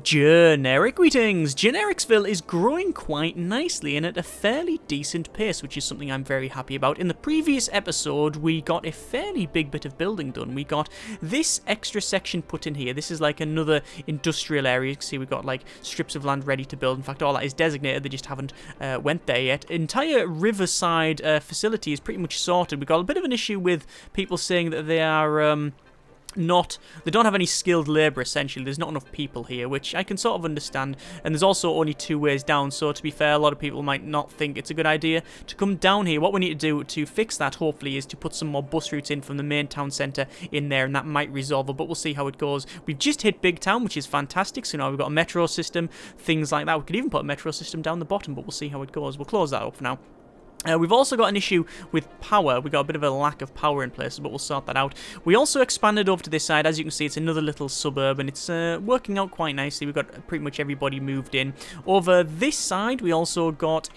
Generic greetings! Genericsville is growing quite nicely and at a fairly decent pace, which is something I'm very happy about. In the previous episode, we got a fairly big bit of building done. We got this extra section put in here. This is like another industrial area. You can see we've got like strips of land ready to build. In fact, all that is designated. They just haven't went there yet. Entire riverside facility is pretty much sorted. We've got a bit of an issue with people saying that they are... they don't have any skilled labour, essentially. There's not enough people here, which I can sort of understand, and there's also only two ways down, so to be fair, a lot of people might not think it's a good idea to come down here. What we need to do to fix that, hopefully, is to put some more bus routes in from the main town centre in there, and that might resolve it, but we'll see how it goes. We've just hit Big Town, which is fantastic, so now we've got a metro system, things like that. We could even put a metro system down the bottom, but we'll see how it goes. We'll close that up for now. We've also got an issue with power. We've got a bit of a lack of power in places, but we'll sort that out. We also expanded over to this side. As you can see, it's another little suburb, and it's working out quite nicely. We've got pretty much everybody moved in. Over this side, we also got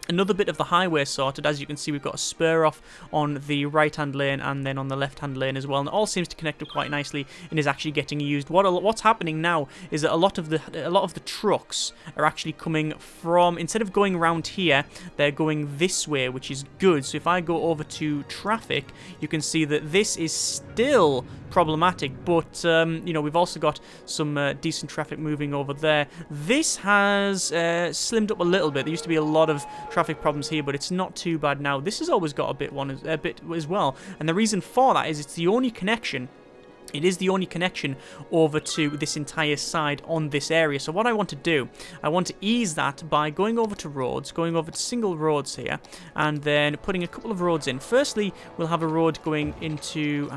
another bit of the highway sorted. As you can see, we've got a spur off on the right-hand lane and then on the left-hand lane as well. And it all seems to connect up quite nicely and is actually getting used. What's happening now is that a lot of the trucks are actually coming from, instead of going around here, they're going this way, which is good. So if I go over to traffic, you can see that this is still problematic, but you know, we've also got some decent traffic moving over there. This has slimmed up a little bit. There used to be a lot of traffic problems here, but it's not too bad now. This has always got a bit as well, and the reason for that is it's the only connection. It is the only connection over to this entire side on this area. So what I want to do, I want to ease that by going over to roads, going over to single roads here, and then putting a couple of roads in. Firstly, we'll have a road going into,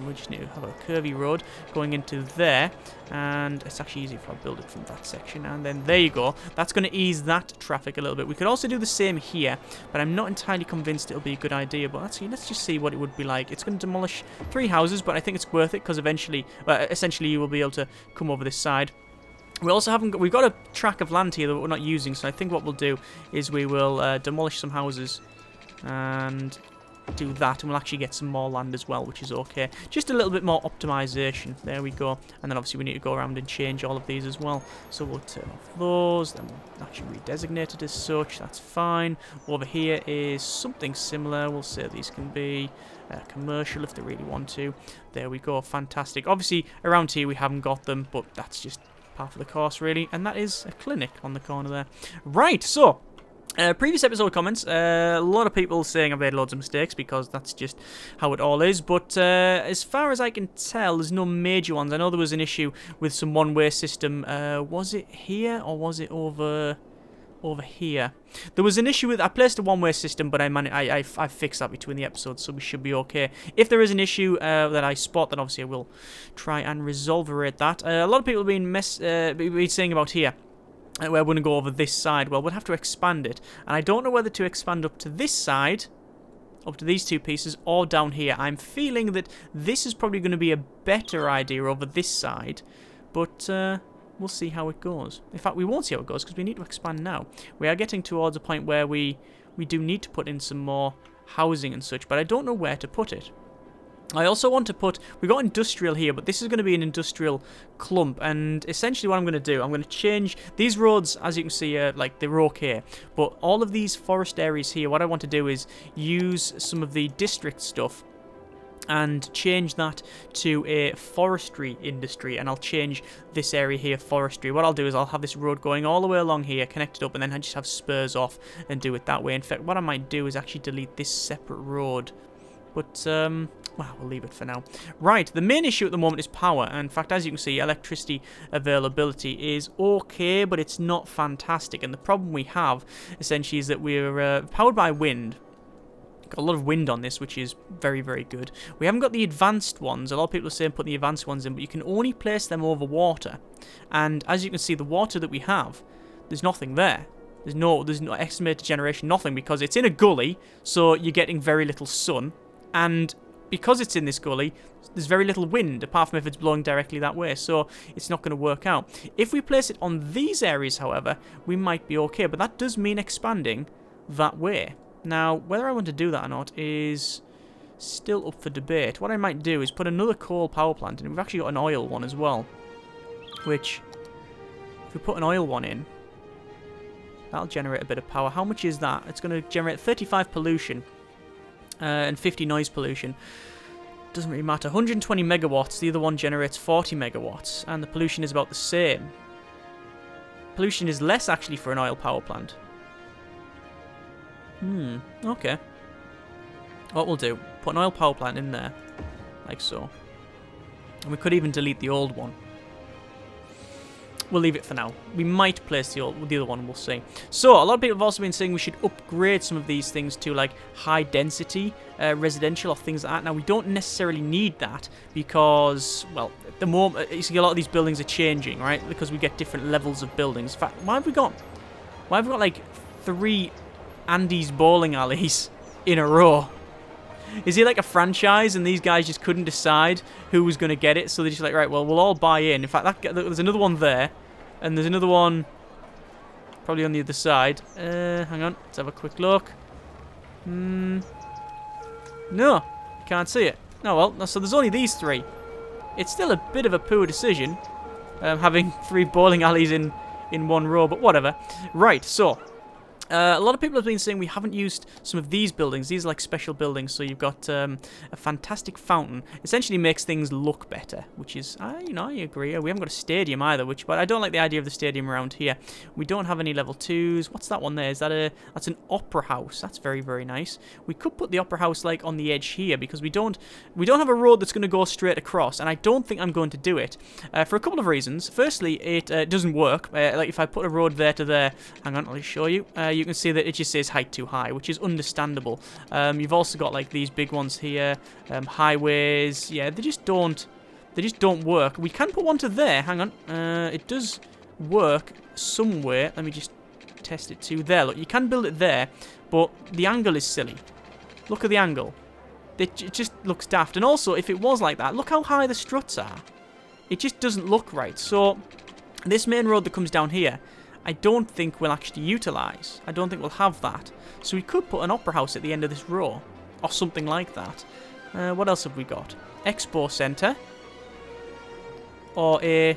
we just need to have a curvy road going into there, and it's actually easy if I build it from that section, and then there you go. That's going to ease that traffic a little bit. We could also do the same here, but I'm not entirely convinced it'll be a good idea, but let's just see what it would be like. It's going to demolish 3 houses, but I think it's worth it, because eventually, essentially, you will be able to come over this side. We also we've got a tract of land here that we're not using, so I think what we'll do is we will demolish some houses and do that, and we'll actually get some more land as well, which is okay. Just a little bit more optimization. There we go. And then obviously we need to go around and change all of these as well. So we'll turn off those, then we'll actually redesignate it as such. That's fine. Over here is something similar. We'll say these can be commercial if they really want to. There we go. Fantastic. Obviously around here we haven't got them, but that's just part of the course really. And that is a clinic on the corner there. Right, so previous episode comments, a lot of people saying I've made loads of mistakes, because that's just how it all is, but as far as I can tell, there's no major ones. I know there was an issue with some one-way system. Was it here, or was it over here? There was an issue with, I placed a one-way system, but I fixed that between the episodes, so we should be okay. If there is an issue that I spot, then obviously I will try and resolve that. A lot of people have been saying about here, we're going to go over this side. Well, we'll have to expand it, and I don't know whether to expand up to this side, up to these two pieces, or down here. I'm feeling that this is probably going to be a better idea over this side, but we'll see how it goes. In fact, we won't see how it goes, because we need to expand now. We are getting towards a point where we do need to put in some more housing and such, but I don't know where to put it. I also want to put, we've got industrial here, but this is going to be an industrial clump, and essentially what I'm going to do, I'm going to change these roads. As you can see, like, they're okay, but all of these forest areas here, what I want to do is use some of the district stuff and change that to a forestry industry, and I'll change this area here forestry. What I'll do is I'll have this road going all the way along here, connected up, and then I just have spurs off and do it that way. In fact, what I might do is actually delete this separate road, but well, we'll leave it for now. Right, the main issue at the moment is power. And in fact, as you can see, electricity availability is okay, but it's not fantastic. And the problem we have, essentially, is that we're powered by wind. Got a lot of wind on this, which is very, very good. We haven't got the advanced ones. A lot of people are saying put the advanced ones in, but you can only place them over water. And as you can see, the water that we have, there's nothing there. There's no estimated generation, nothing, because it's in a gully, so you're getting very little sun. And because it's in this gully, there's very little wind, apart from if it's blowing directly that way, so it's not going to work out. If we place it on these areas, however, we might be okay, but that does mean expanding that way. Now, whether I want to do that or not is still up for debate. What I might do is put another coal power plant in. We've actually got an oil one as well, which If we put an oil one in, that'll generate a bit of power. How much is that? It's going to generate 35 pollution and 50 noise pollution. Doesn't really matter. 120 megawatts. The other one generates 40 megawatts, and the pollution is about the same. Pollution is less actually for an oil power plant. Okay. What we'll do, put an oil power plant in there, like so. And we could even delete the old one. We'll leave it for now. We might place the other one, we'll see. So, a lot of people have also been saying we should upgrade some of these things to, like, high density residential or things like that. Now, we don't necessarily need that because, well, at the moment, you see a lot of these buildings are changing, right? Because we get different levels of buildings. In fact, why have we got, like, 3 Andy's bowling alleys in a row? Is he like a franchise and these guys just couldn't decide who was going to get it? So they're just like, right, well, we'll all buy in. In fact, there's another one there. And there's another one probably on the other side. Hang on. Let's have a quick look. No. Can't see it. Oh, well. So there's only these 3. It's still a bit of a poor decision. Having 3 bowling alleys in one row. But whatever. Right, so... a lot of people have been saying we haven't used some of these buildings. These are like special buildings. So you've got a fantastic fountain. Essentially makes things look better, which is, I agree. We haven't got a stadium either, but I don't like the idea of the stadium around here. We don't have any level 2s. What's that one there? That's an opera house. That's very, very nice. We could put the opera house like on the edge here because we don't have a road that's going to go straight across, and I don't think I'm going to do it for a couple of reasons. Firstly, it doesn't work. Like if I put a road there to there, hang on, I'll just show you. You can see that it just says height too high, which is understandable. You've also got like these big ones here, highways. Yeah, they just don't work. We can put one to there. Hang on, it does work somewhere. Let me just test it to there. Look, you can build it there, but the angle is silly. Look at the angle. It just looks daft. And also, if it was like that, look how high the struts are. It just doesn't look right. So this main road that comes down here, I don't think we'll actually utilise. I don't think we'll have that. So we could put an opera house at the end of this row. Or something like that. What else have we got? Expo Centre. Or a...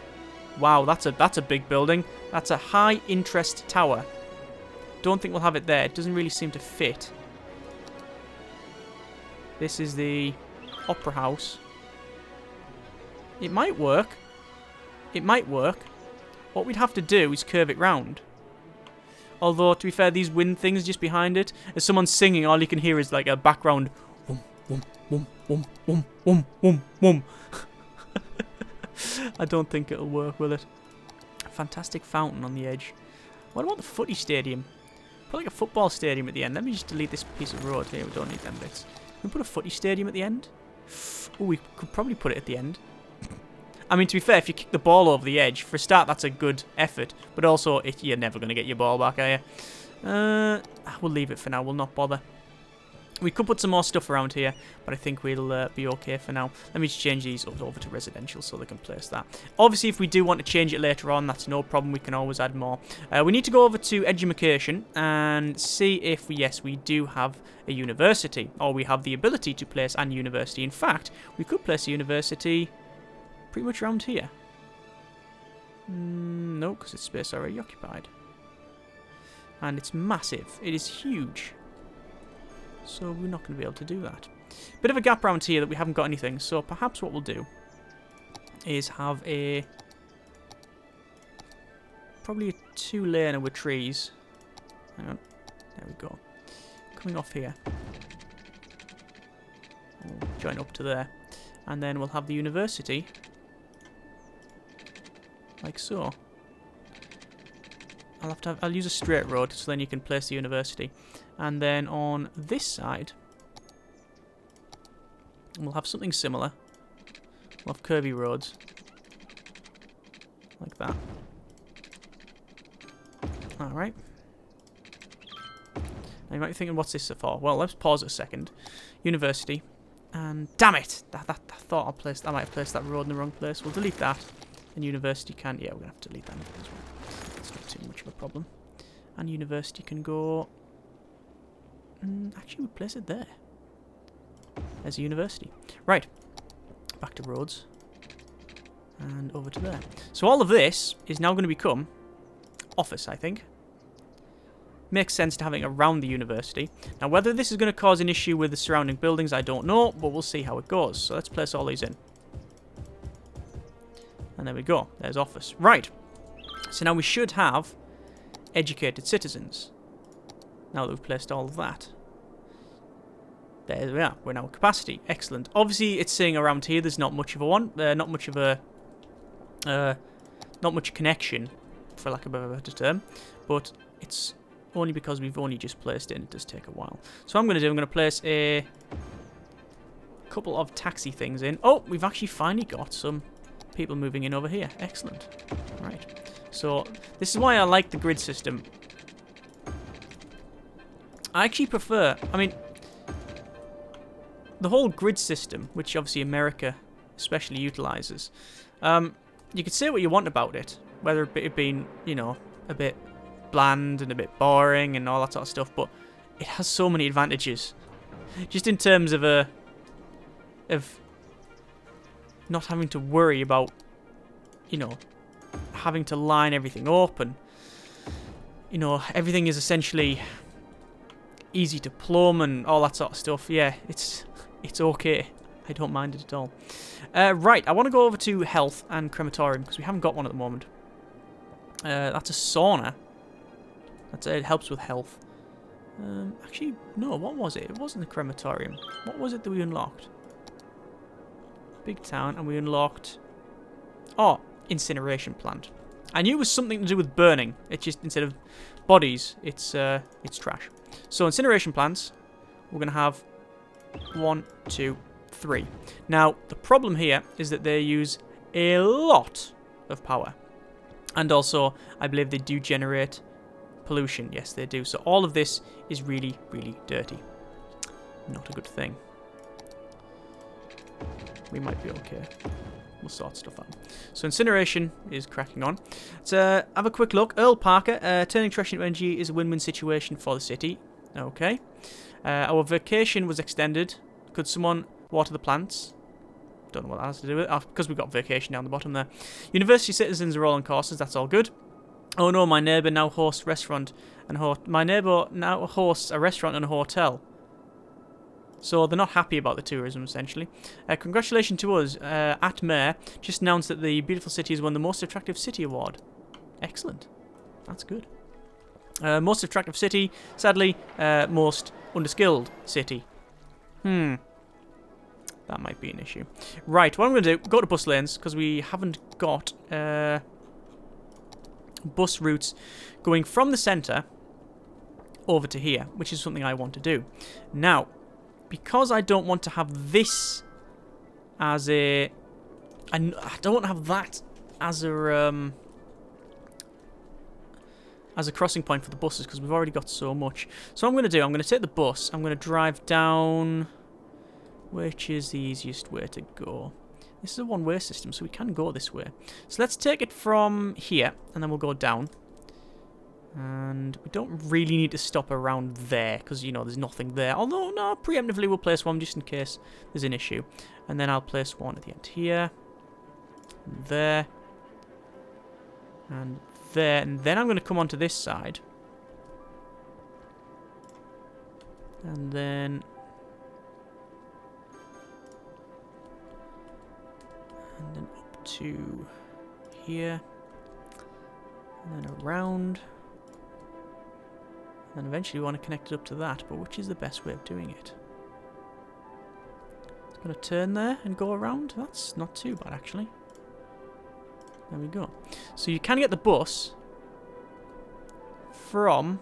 Wow, that's a big building. That's a high interest tower. Don't think we'll have it there. It doesn't really seem to fit. This is the opera house. It might work. It might work. What we'd have to do is curve it round. Although, to be fair, these wind things just behind it, as someone's singing, all you can hear is like a background wum, wum, wum, wum, wum, wum, wum, wum. I don't think it'll work, will it? A fantastic fountain on the edge. What about the footy stadium? Put like a football stadium at the end. Let me just delete this piece of road here. We don't need them bits. Can we put a footy stadium at the end? Oh, we could probably put it at the end. I mean, to be fair, if you kick the ball over the edge, for a start, that's a good effort. But also, you're never going to get your ball back, are you? We'll leave it for now. We'll not bother. We could put some more stuff around here, but I think we'll be okay for now. Let me just change these over to residential so they can place that. Obviously, if we do want to change it later on, that's no problem. We can always add more. We need to go over to education and see if, yes, we do have a university, or we have the ability to place an university. In fact, we could place a university... pretty much around here. No, because it's space already occupied. And it's massive. It is huge. So we're not going to be able to do that. Bit of a gap around here that we haven't got anything. So perhaps what we'll do is have a... probably a 2-laner with trees. Hang on. There we go. Coming off here. We'll join up to there. And then we'll have the university... like so. I'll use a straight road so then you can place the university. And then on this side, we'll have something similar. We'll have curvy roads. Like that. Alright. Now you might be thinking, what's this for? Well, let's pause a second. University. And damn it! I thought I might have placed that road in the wrong place. We'll delete that. And university can... yeah, we're going to have to delete that as well. It's not too much of a problem. And university can go... actually, we'll place it there. There's a university. Right. Back to roads. And over to there. So all of this is now going to become office, I think. Makes sense to having it around the university. Now, whether this is going to cause an issue with the surrounding buildings, I don't know, but we'll see how it goes. So let's place all these in. And there we go. There's office. Right. So now we should have educated citizens. Now that we've placed all of that. There we are. We're now at capacity. Excellent. Obviously, it's saying around here there's not much of a one. Not much of a... not much connection, for lack of a better term. But it's only because we've only just placed it and it does take a while. So what I'm going to do, place a couple of taxi things in. Oh, we've actually finally got some people moving in over here. Excellent. Right. So this is why I like the grid system. I actually prefer... I mean... the whole grid system, which obviously America especially utilizes, you could say what you want about it, whether it being, you know, a bit bland and a bit boring and all that sort of stuff, but it has so many advantages. Just in terms of not having to worry about, you know, having to line everything up, and, you know, everything is essentially easy to plumb and all that sort of stuff. Yeah, it's okay. I don't mind it at all. Right, I want to go over to health and crematorium because we haven't got one at the moment. That's a sauna. It helps with health. Actually, no, what was it? It wasn't the crematorium. What was it that we unlocked? Big town, and we unlocked... oh, incineration plant. I knew it was something to do with burning. It's just, instead of bodies, it's trash. So, incineration plants, we're going to have 1, 2, 3. Now, the problem here is that they use a lot of power. And also, I believe they do generate pollution. Yes, they do. So all of this is really, really dirty. Not a good thing. We might be okay. We'll sort stuff out. So incineration is cracking on. Let's have a quick look. Earl Parker, turning trash into energy is a win-win situation for the city. Okay. Our vacation was extended. Could someone water the plants? Don't know what that has to do with it. Because we've got vacation down the bottom there. University citizens are all on courses. That's all good. Oh no, my neighbour now hosts a restaurant and a restaurant and a hotel. So they're not happy about the tourism, essentially. Congratulations to us. At Mayor just announced that the beautiful city has won the Most Attractive City Award. Excellent. That's good. Most Attractive City. Sadly, Most Underskilled City. That might be an issue. Right, what I'm going to do, go to bus lanes, because we haven't got bus routes going from the centre over to here, which is something I want to do. Now, because I don't want to have this as a... I don't want to have that as a crossing point for the buses, because we've already got so much. So what I'm going to do, I'm going to take the bus, I'm going to drive down... Which is the easiest way to go? This is a one-way system, so we can go this way. So let's take it from here, and then we'll go down. And we don't really need to stop around there, because, you know, there's nothing there. Although, no, preemptively we'll place one just in case there's an issue. And then I'll place one at the end here. And there. And there. And then I'm going to come onto this side. And then... and then up to here, and then around, and then eventually we want to connect it up to that, but which is the best way of doing it? It's going to turn there and go around. That's not too bad, actually. There we go. So you can get the bus from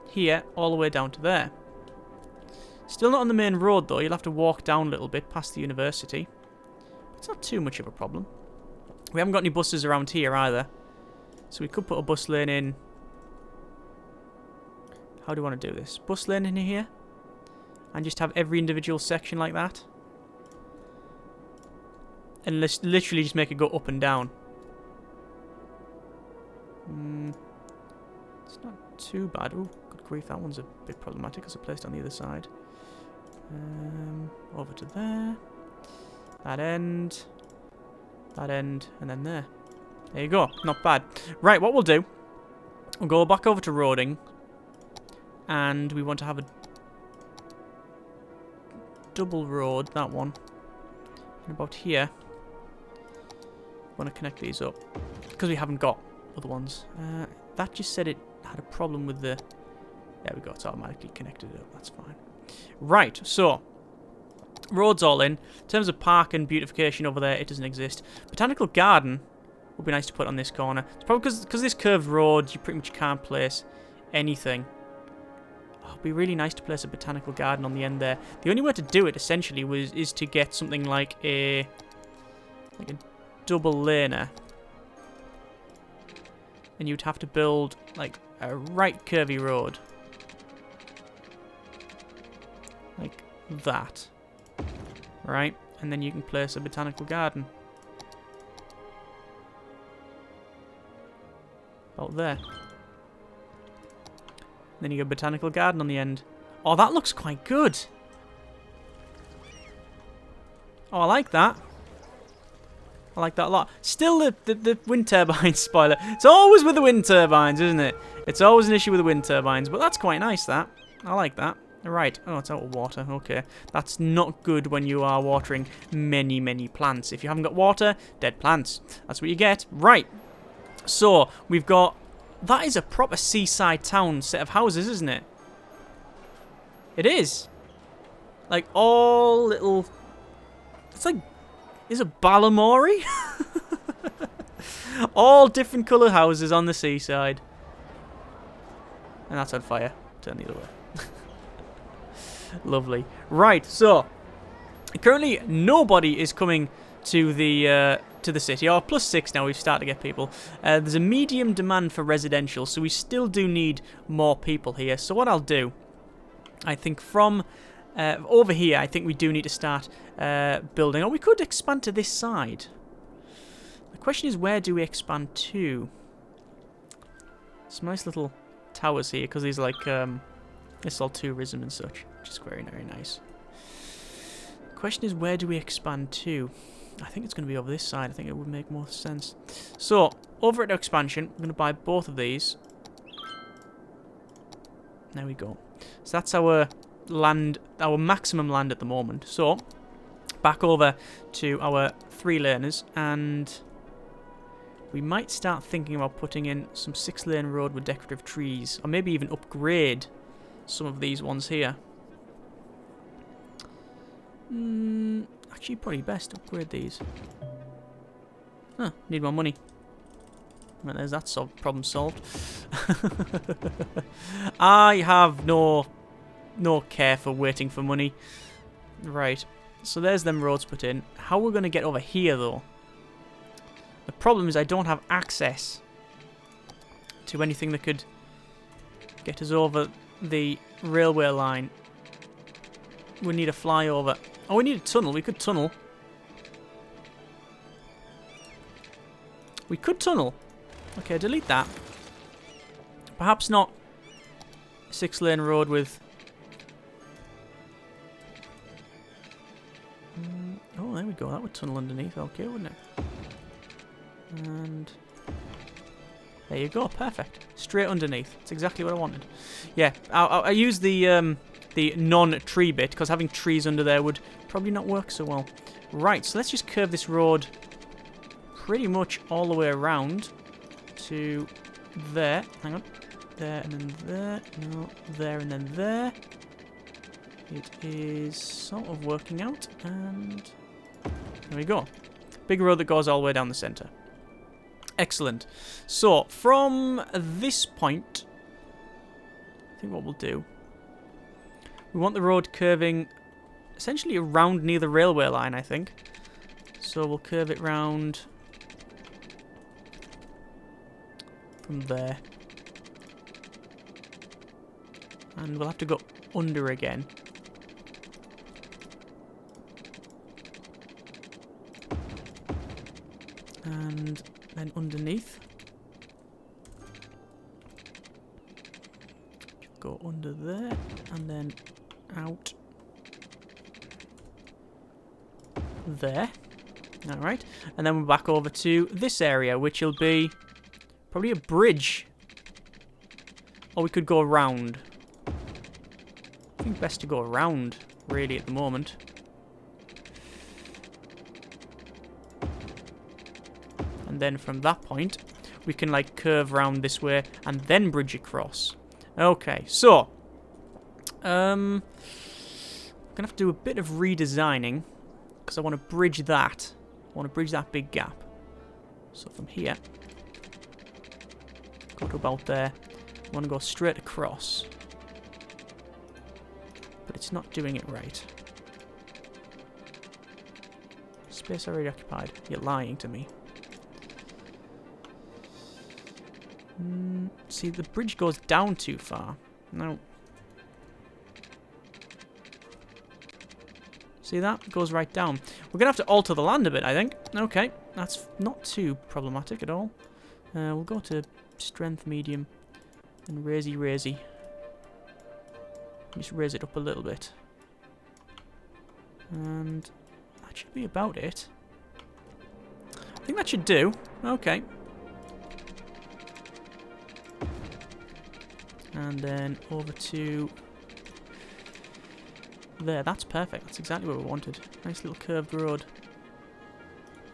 here all the way down to there. Still not on the main road, though. You'll have to walk down a little bit past the university. It's not too much of a problem. We haven't got any buses around here either. So we could put a bus lane in. How do you want to do this? Bus lane in here? And just have every individual section like that? And let's literally just make it go up and down. It's not too bad. Oh, good grief, that one's a bit problematic because it's placed on the other side. Over to there. That end, and then there. There you go. Not bad. Right, what we'll do We'll go back over to roading. And we want to have a double road, that one. And about here, we want to connect these up. Because we haven't got other ones. That just said it had a problem with the... There we go, it's automatically connected it up, that's fine. Right, so, roads all in. In terms of park and beautification over there, it doesn't exist. Botanical garden would be nice to put on this corner. It's probably because this curved road, you pretty much can't place anything. Oh, it'd be really nice to place a botanical garden on the end there. The only way to do it, essentially, is to get something like a double laner. And you'd have to build, like, a right curvy road. Like that. Right? And then you can place a botanical garden. About there. Then you get a botanical garden on the end. Oh, that looks quite good. Oh, I like that. I like that a lot. Still, the wind turbine spoiler. It's always with the wind turbines, isn't it? It's always an issue with the wind turbines. But that's quite nice, that. I like that. Right. Oh, it's out of water. Okay. That's not good when you are watering many, many plants. If you haven't got water, dead plants. That's what you get. Right. So, we've got... That is a proper seaside town set of houses, isn't it? It is. Like, all little... It's like... Is it Balamori? All different colour houses on the seaside. And that's on fire. Turn the other way. Lovely. Right, so... Currently, nobody is coming to the city. Oh, +6 now, we've started to get people. There's a medium demand for residential, so we still do need more people here. So what I'll do, I think from over here, I think we do need to start building. Or we could expand to this side. The question is, where do we expand to? Some nice little towers here, because these are like, this is all tourism and such, which is very, very nice. The question is, where do we expand to? I think it's going to be over this side. I think it would make more sense. So, over at expansion, we're going to buy both of these. There we go. So that's our land, our maximum land at the moment. So, back over to our 3 laners, and we might start thinking about putting in some 6-lane road with decorative trees, or maybe even upgrade some of these ones here. Actually, probably best to upgrade these. Huh, need more money. Right, there's that problem solved. I have no care for waiting for money. Right, so there's them roads put in. How we're going to get over here, though? The problem is I don't have access to anything that could get us over the railway line. We need a flyover. Oh, we need a tunnel. We could tunnel. We could tunnel. Okay, delete that. Perhaps not a 6-lane road with... Oh, there we go. That would tunnel underneath. Okay, wouldn't it? And... There you go. Perfect. Straight underneath. That's exactly what I wanted. Yeah, I use the non-tree bit, because having trees under there would probably not work so well. Right, so let's just curve this road pretty much all the way around to there. Hang on. There and then there. No, there and then there. It is sort of working out, and there we go. Big road that goes all the way down the centre. Excellent. So, from this point, I think what we'll do, we want the road curving essentially around near the railway line, I think. So we'll curve it round from there. And we'll have to go under again. And then underneath. Go under there, and then out there. Alright, and then we're back over to this area, which will be probably a bridge Or we could go around. I think best to go around, really, at the moment. And then from that point, we can, like, curve round this way and then bridge across. Okay, so... I'm gonna have to do a bit of redesigning, because I want to bridge that. I want to bridge that big gap. So from here, go to about there. I want to go straight across. But it's not doing it right. Space already occupied. You're lying to me. See, the bridge goes down too far. No. See that? It goes right down. We're going to have to alter the land a bit, I think. Okay, that's not too problematic at all. We'll go to strength medium and raisey. Just raise it up a little bit. And that should be about it. I think that should do. Okay. And then over to... there, that's perfect. That's exactly what we wanted. Nice little curved road.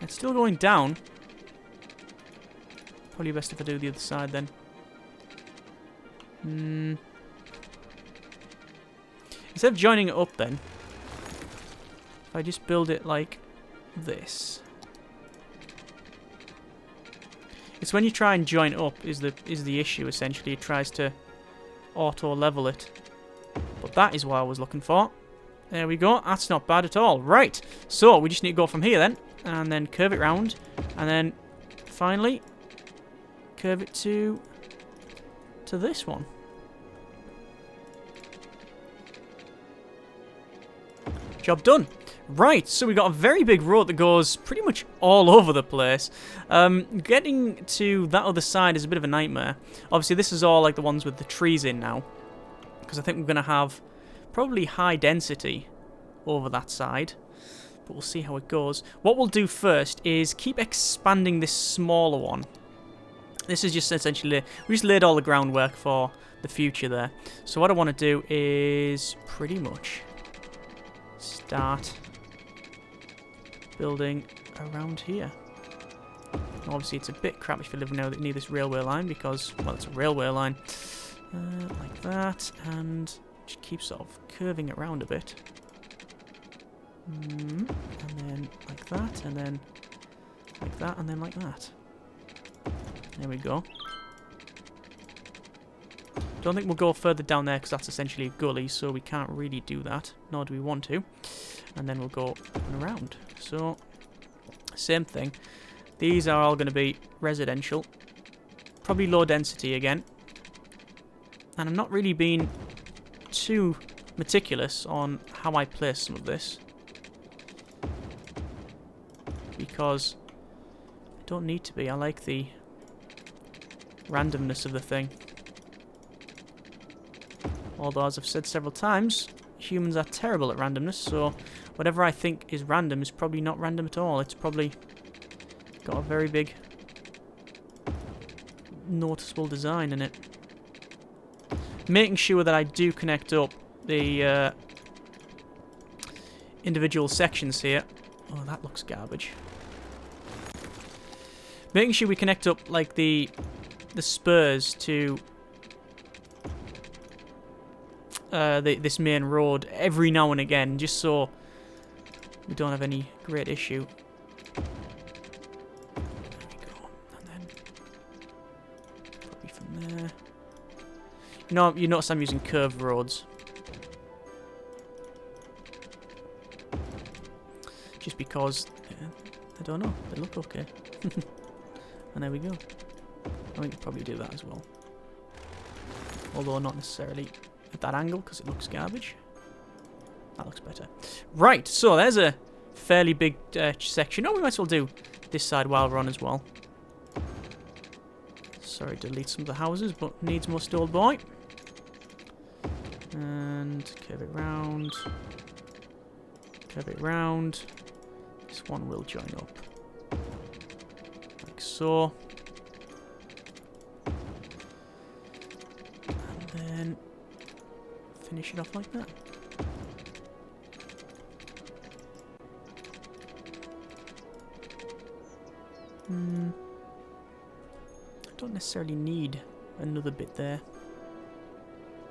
It's still going down. Probably best if I do the other side then. Instead of joining it up then, if I just build it like this. It's when you try and join up is the issue, essentially. It tries to auto level it. But that is what I was looking for. There we go. That's not bad at all. Right. So we just need to go from here then. And then curve it round. And then finally curve it to this one. Job done. Right, so we got a very big road that goes pretty much all over the place. Getting to that other side is a bit of a nightmare. Obviously, this is all like the ones with the trees in now. Because I think we're going to have probably high density over that side. But we'll see how it goes. What we'll do first is keep expanding this smaller one. This is just essentially... we just laid all the groundwork for the future there. So what I want to do is pretty much start building around here. Obviously, it's a bit crap if you live near this railway line because, well, it's a railway line. Like that, and just keep sort of curving it around a bit. And then like that, and then like that, and then like that. There we go. Don't think we'll go further down there because that's essentially a gully, so we can't really do that, nor do we want to. And then we'll go up and around. So, same thing. These are all going to be residential. Probably low density again. And I'm not really being too meticulous on how I place some of this. Because I don't need to be. I like the randomness of the thing. Although, as I've said several times, humans are terrible at randomness, so whatever I think is random is probably not random at all. It's probably got a very big, noticeable design in it. Making sure that I do connect up the individual sections here. Oh, that looks garbage. Making sure we connect up, like, the spurs to this main road every now and again, just so we don't have any great issue. There we go. And then probably from there. You notice I'm using curved roads. Just because, I don't know, they look okay. And there we go. I think I'll probably do that as well. Although not necessarily at that angle, because it looks garbage. That looks better. Right, so there's a fairly big section. Oh, we might as well do this side while we're on as well. Sorry to delete some of the houses, but needs must, old boy. And curve it round. Curve it round. This one will join up. Like so. And then finish it off like that. I don't necessarily need another bit there.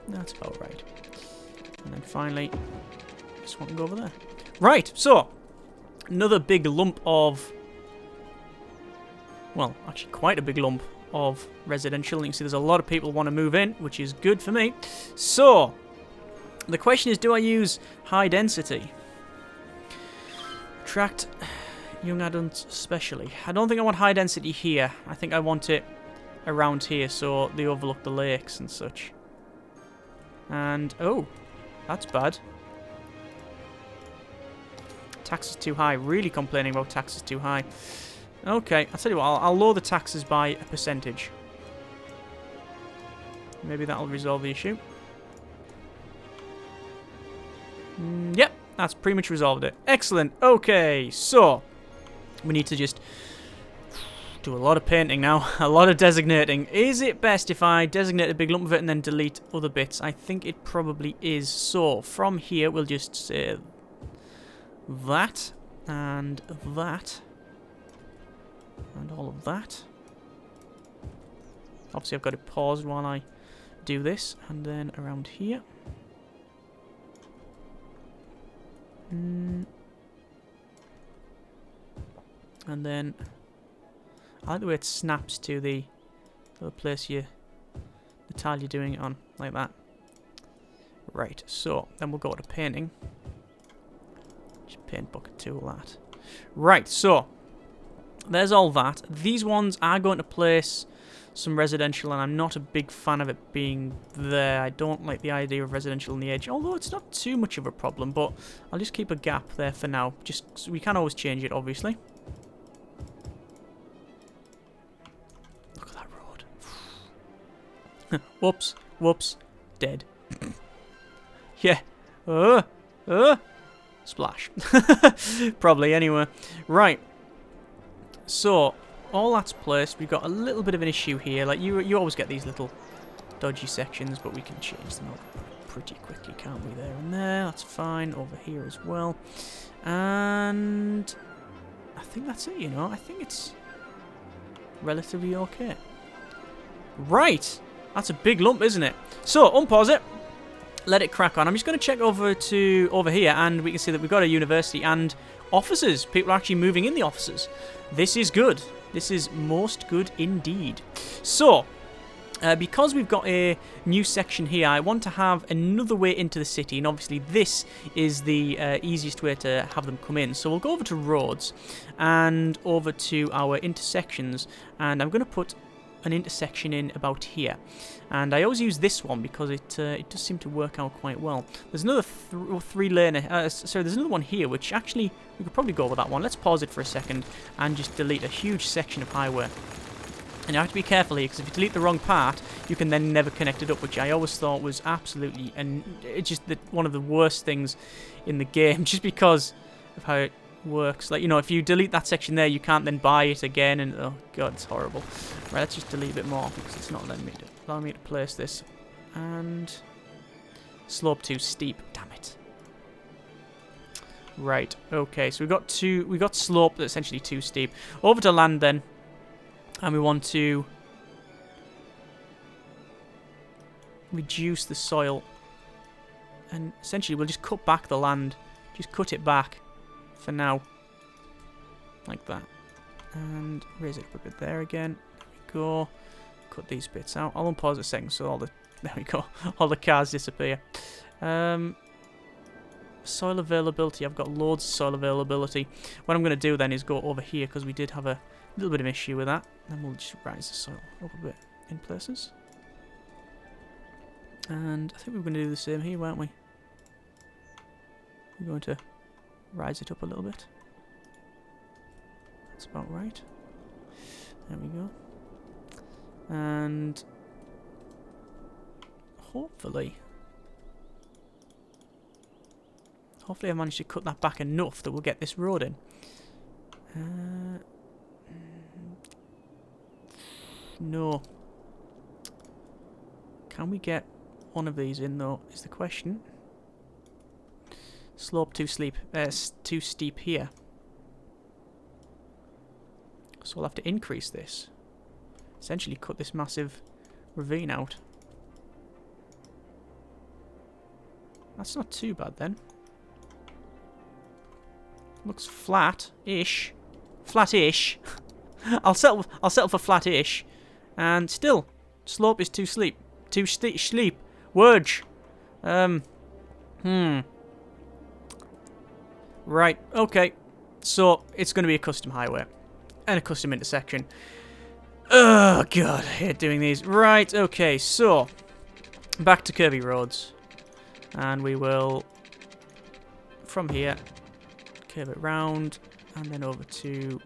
That's about right. And then finally, this one can go over there. Right, so another big lump of, well, actually quite a big lump of residential. You can see there's a lot of people want to move in, which is good for me. So the question is, do I use high density? Attract young adults especially. I don't think I want high density here. I think I want it around here so they overlook the lakes and such. And, oh, that's bad. Tax is too high. Really complaining about taxes too high. Okay, I'll tell you what, I'll lower the taxes by a percentage. Maybe that'll resolve the issue. Yep, that's pretty much resolved it. Excellent. Okay, so we need to just do a lot of painting now, a lot of designating. Is it best if I designate a big lump of it and then delete other bits? I think it probably is. So from here, we'll just say that and that. And all of that. Obviously, I've got it paused while I do this. And then around here. And then I like the way it snaps to the place the tile you're doing it on, like that. Right, so then we'll go to painting. Just paint bucket tool that. Right, so there's all that. These ones are going to place some residential, and I'm not a big fan of it being there. I don't like the idea of residential on the edge, although it's not too much of a problem, but I'll just keep a gap there for now. Just so we can always change it, obviously. Look at that road. Whoops, whoops, dead. Yeah. Splash. Probably, anyway. Right. So, all that's placed. We've got a little bit of an issue here. Like, you always get these little dodgy sections, but we can change them up pretty quickly, can't we? There and there. That's fine. Over here as well. And I think that's it, you know. I think it's relatively okay. Right. That's a big lump, isn't it? So, unpause it. Let it crack on. I'm just going to check over here, and we can see that we've got a university and offices. People are actually moving in the offices. This is good. This is most good indeed. So, because we've got a new section here, I want to have another way into the city, and obviously this is the easiest way to have them come in. So we'll go over to roads and over to our intersections, and I'm going to put an intersection in about here. And I always use this one because it does seem to work out quite well. There's another three-laner, sorry, there's another one here, which actually, we could probably go with that one. Let's pause it for a second and just delete a huge section of highway. And you have to be careful here, because if you delete the wrong part, you can then never connect it up, which I always thought was absolutely, and it's just one of the worst things in the game, just because of how it works. Like, you know, if you delete that section there, you can't then buy it again, and oh god, it's horrible. Right, let's just delete a bit more, because it's not letting me allow me to place this. And slope too steep, damn it. Right, okay, so we got slope that's essentially too steep. Over to land then, and we want to reduce the soil, and essentially we'll just cut back the land, just cut it back for now, like that, and raise it up a bit there again. There we go. Cut these bits out. I'll unpause a second so all the there we go. All the cars disappear. Soil availability. I've got loads of soil availability. What I'm going to do then is go over here, because we did have a little bit of an issue with that. And we'll just rise the soil up a bit in places. And I think we're going to do the same here, weren't we? We're going to rise it up a little bit. That's about right. There we go. And hopefully I managed to cut that back enough that we'll get this road in. No. Can we get one of these in, though, is the question. Slope too steep here. So we'll have to increase this. Essentially cut this massive ravine out. That's not too bad then. Looks flat-ish. Flat-ish. I'll settle for flat-ish. And still, slope is too steep. Too steep. Wurge. Right, okay. So, it's going to be a custom highway. And a custom intersection. Oh, God, I hate doing these. Right, okay, so, back to curvy roads. And we will, from here, curve it round, and then over to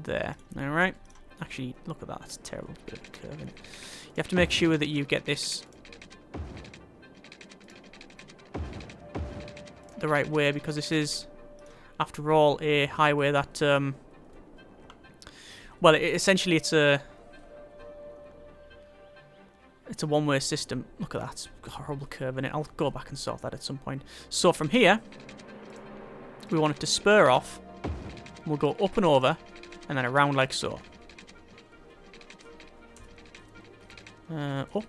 there. Alright. Actually, look at that. That's a terrible bit of curving. You have to make sure that you get this the right way, because this is, after all, a highway that, well, essentially it's a one-way system. Look at that. It's got a horrible curve in it. I'll go back and sort that at some point. So from here, we want it to spur off. We'll go up and over, and then around like so. Up,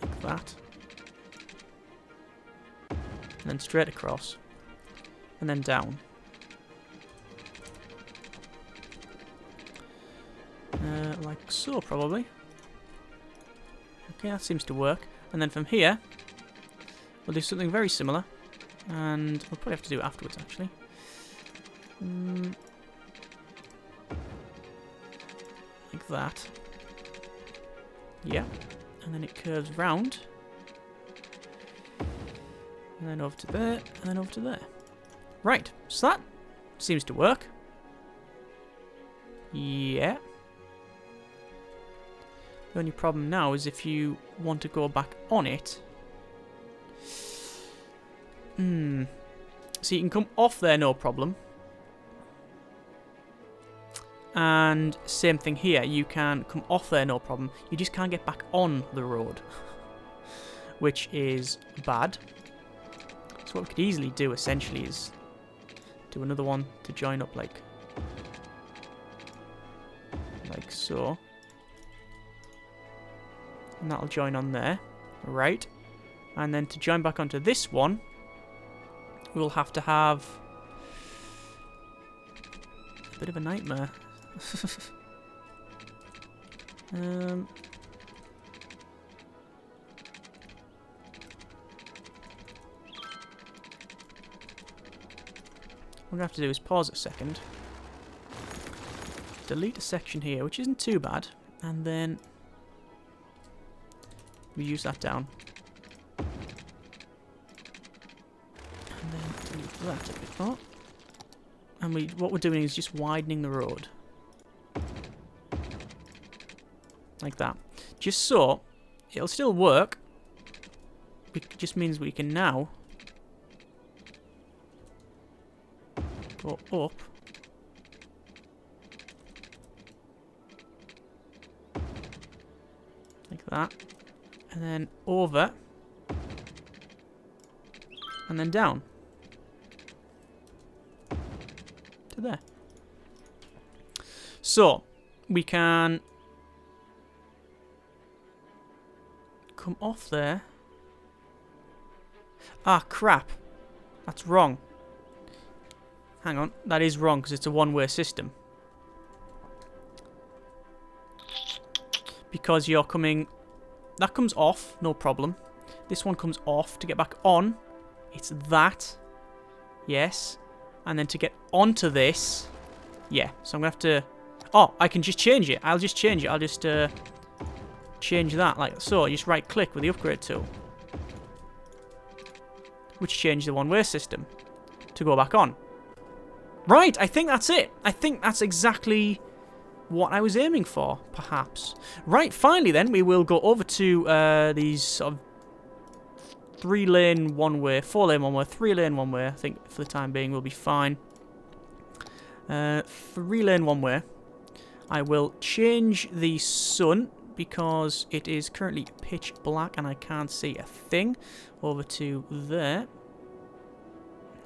like that. And then straight across. And then down. Like so, probably. Okay, that seems to work. And then from here, we'll do something very similar. And we'll probably have to do it afterwards, actually. Like that. Yeah. And then it curves round. And then over to there, and then over to there. Right, so that seems to work. Yeah. The only problem now is if you want to go back on it. So you can come off there, no problem. And same thing here, you can come off there, no problem. You just can't get back on the road. Which is bad. So what we could easily do, essentially, is do another one to join up like so. And that'll join on there. Right. And then to join back onto this one, we'll have to have a bit of a nightmare. What we're going to have to do is pause a second, delete a section here, which isn't too bad, and then we use that down. And then delete that a bit more. And what we're doing is just widening the road. Like that. Just so, it'll still work. It just means we can now go up. Like that. And then over. And then down. To there. So, we can come off there. Ah, crap. That's wrong. Hang on. That is wrong because it's a one-way system. Because you're coming... That comes off, no problem. This one comes off. To get back on, it's that. Yes. And then to get onto this... Yeah, so I'm going to have to... Oh, I can just change it. I'll just change it. I'll just change that like so. You just right-click with the upgrade tool. Which changed the one-way system to go back on. Right, I think that's it. I think that's exactly what I was aiming for, perhaps. Right, finally then, we will go over to these sort of 3-lane one-way, 4-lane one-way, 3-lane one-way. I think for the time being we'll be fine. 3-lane one-way. I will change the sun because it is currently pitch black and I can't see a thing. Over to there.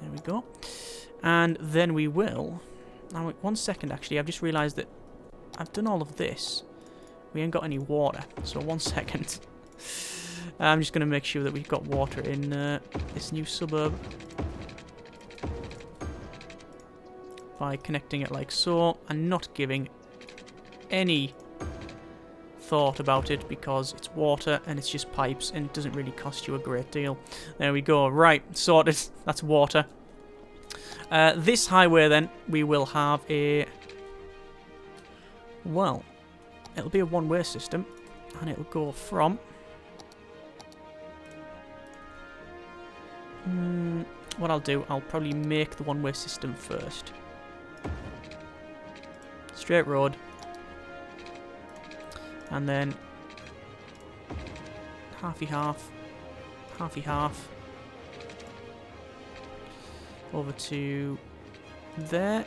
There we go. And then we will... Now, wait 1 second, actually. I've just realised that I've done all of this. We ain't got any water. So 1 second. I'm just going to make sure that we've got water in this new suburb. By connecting it like so, and not giving any thought about it, because it's water and it's just pipes and it doesn't really cost you a great deal. There we go. Right, sorted. That's water. This highway then, we will have a... Well, it'll be a one-way system, and it'll go from... what I'll do, I'll probably make the one-way system first. Straight road. And then halfy half, halfy half. Over to there.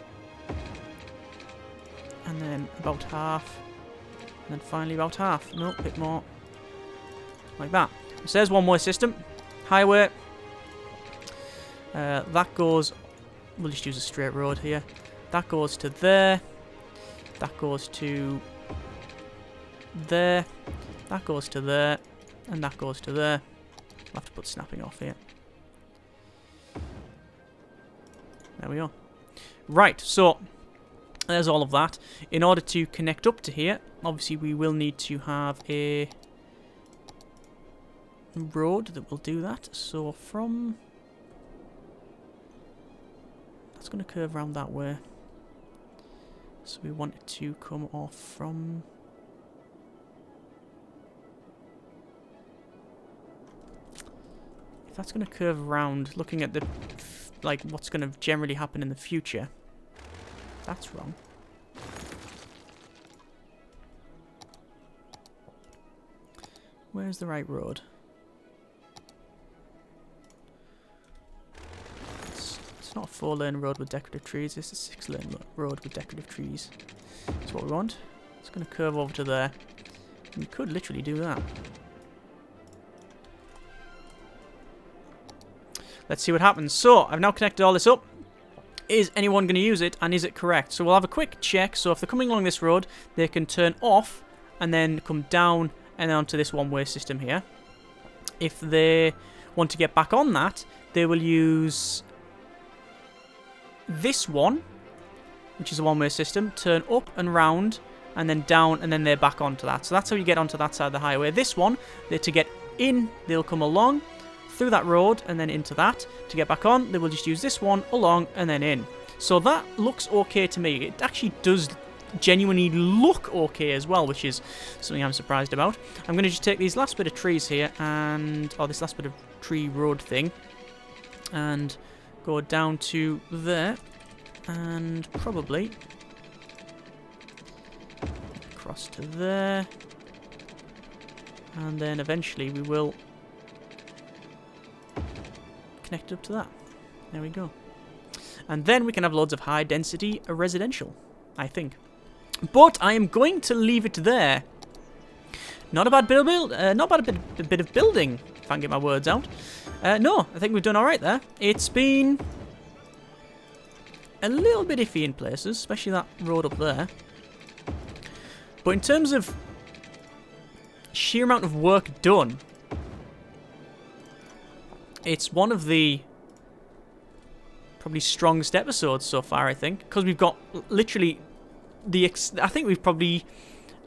And then about half. And then finally about half. No, a bit more. Like that. So there's one-way system. Highway. That goes... We'll just use a straight road here. That goes to there. That goes to there. That goes to there. And that goes to there. I'll have to put snapping off here. There we go. Right, so there's all of that. In order to connect up to here, obviously we will need to have a road that will do that. So from... That's going to curve around that way. So we want it to come off from... If that's going to curve around, looking at the... like, what's going to generally happen in the future. That's wrong. Where's the right road? It's not a 4-lane road with decorative trees, it's a 6-lane road with decorative trees. That's what we want. It's going to curve over to there. And we could literally do that. Let's see what happens. So, I've now connected all this up. Is anyone going to use it, and is it correct? So we'll have a quick check. So if they're coming along this road, they can turn off and then come down and onto this one-way system here. If they want to get back on that, they will use this one, which is a one-way system, turn up and round, and then down, and then they're back onto that. So that's how you get onto that side of the highway. This one, to get in, they'll come along through that road and then into that. To get back on, they will just use this one along and then in. So that looks okay to me. It actually does genuinely look okay as well, which is something I'm surprised about. I'm going to just take these last bit of trees here and... or this last bit of tree road thing and go down to there and probably across to there, and then eventually we will connect it up to that. There we go. And then we can have loads of high density residential, I think. But I am going to leave it there. Not a bad bit of building, if I can get my words out. No, I think we've done alright there. It's been a little bit iffy in places, especially that road up there. But in terms of sheer amount of work done, it's one of the probably strongest episodes so far, I think. Because we've got literally I think we've probably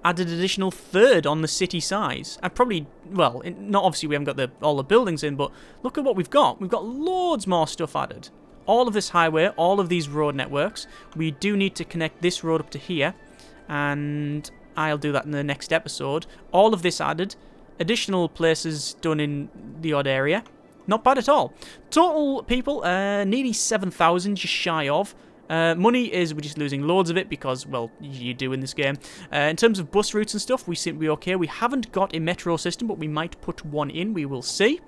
added an additional third on the city size. And probably, well, not obviously we haven't got all the buildings in, but look at what we've got. We've got loads more stuff added. All of this highway, all of these road networks. We do need to connect this road up to here, and I'll do that in the next episode. All of this added. Additional places done in the odd area. Not bad at all. Total people, nearly 7,000, just shy of. Money we're just losing loads of it because, well, you do in this game. In terms of bus routes and stuff, we seem to be okay. We haven't got a metro system, but we might put one in. We will see.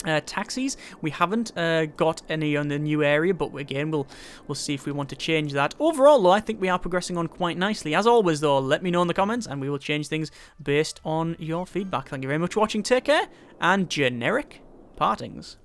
Taxis, we haven't got any on the new area, but again, we'll see if we want to change that. Overall, though, I think we are progressing on quite nicely. As always, though, let me know in the comments, and we will change things based on your feedback. Thank you very much for watching. Take care, and generic partings.